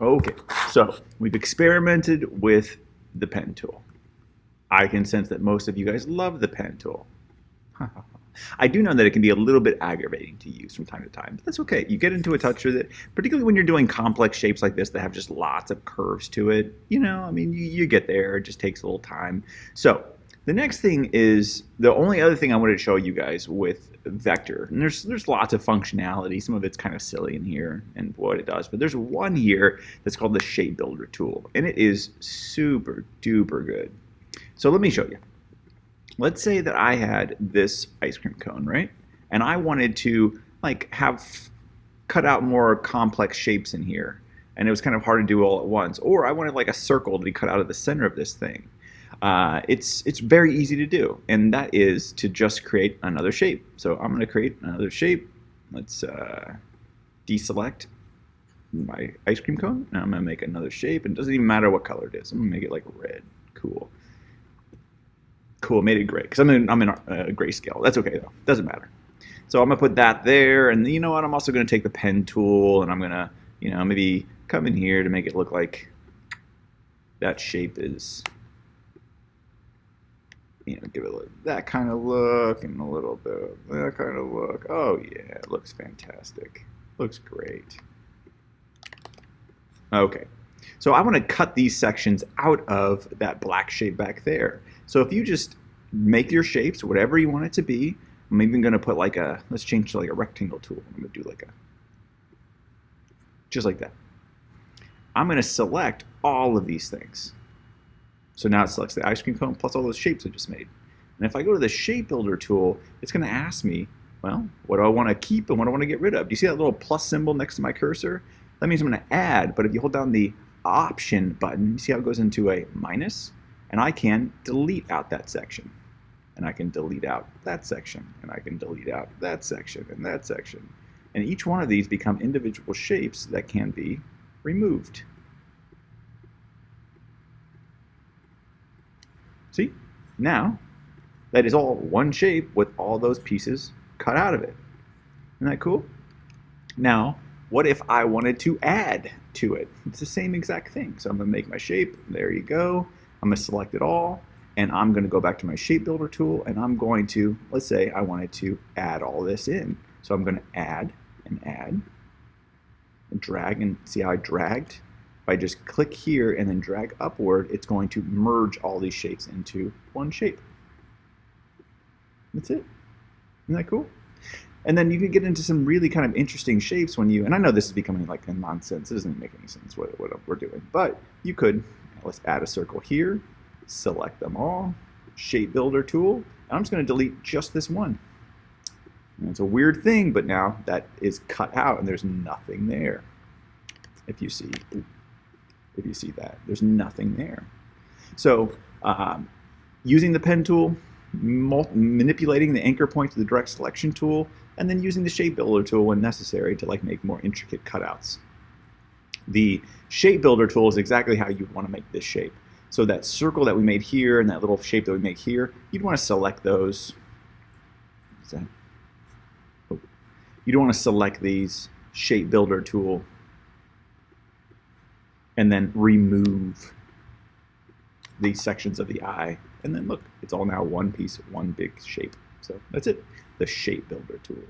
Okay, so we've experimented with the pen tool. I can sense that most of you guys love the pen tool. I do know that it can be a little bit aggravating to use from time to time, but that's okay. You get into a touch with it, particularly when you're doing complex shapes like this that have just lots of curves to it. I mean, you get there. It just takes a little time. So the next thing is the only other thing I wanted to show you guys with vector. And there's lots of functionality. Some of it's kind of silly in here and what it does, but there's one here that's called the Shape Builder tool, and it is super duper good. So let me show you. Let's say that I had this ice cream cone, right? And I wanted to have cut out more complex shapes in here, and it was kind of hard to do all at once. Or I wanted like a circle to be cut out of the center of this thing. It's very easy to do, and that is to just create another shape. So I'm going to create another shape. Let's deselect my ice cream cone, and I'm going to make another shape, and it doesn't even matter what color it is. I'm going to make it like red. Cool, made it gray, because I'm in grayscale. That's okay though, doesn't matter. So I'm going to put that there, and you know what, I'm also going to take the pen tool, and I'm going to, maybe come in here to make it look like that shape is, give it that kind of look, and a little bit of that kind of look. Oh yeah, it looks fantastic. Looks great. Okay, so I want to cut these sections out of that black shape back there. So if you just make your shapes whatever you want it to be, I'm even going to put let's change to like a rectangle tool. I'm going to do just like that. I'm going to select all of these things. So now it selects the ice cream cone plus all those shapes I just made. And if I go to the Shape Builder tool, it's going to ask me, well, what do I want to keep and what do I want to get rid of? Do you see that little plus symbol next to my cursor? That means I'm going to add, but if you hold down the Option button, you see how it goes into a minus? And I can delete out that section. And I can delete out that section. And I can delete out that section and that section. And each one of these become individual shapes that can be removed. See? Now, that is all one shape with all those pieces cut out of it. Isn't that cool? Now, what if I wanted to add to it? It's the same exact thing. So I'm going to make my shape. There you go. I'm going to select it all, and I'm going to go back to my Shape Builder tool, and I'm going to, let's say I wanted to add all this in. So I'm going to add, and drag, and see how I dragged? If I just click here and then drag upward, it's going to merge all these shapes into one shape. That's it. Isn't that cool? And then you can get into some really kind of interesting shapes when you, and I know this is becoming like a nonsense, it doesn't make any sense what we're doing, but you could, let's add a circle here, select them all, Shape Builder tool, and I'm just going to delete just this one. And it's a weird thing, but now that is cut out and there's nothing there. If you see that, there's nothing there. So using the pen tool, manipulating the anchor point to the direct selection tool, and then using the Shape Builder tool when necessary to make more intricate cutouts. The Shape Builder tool is exactly how you'd want to make this shape. So that circle that we made here and that little shape that we make here, you'd want to select those. You'd want to select these, Shape Builder tool, and then remove these sections of the eye. And then look, it's all now one piece, one big shape. So that's it, the Shape Builder tool.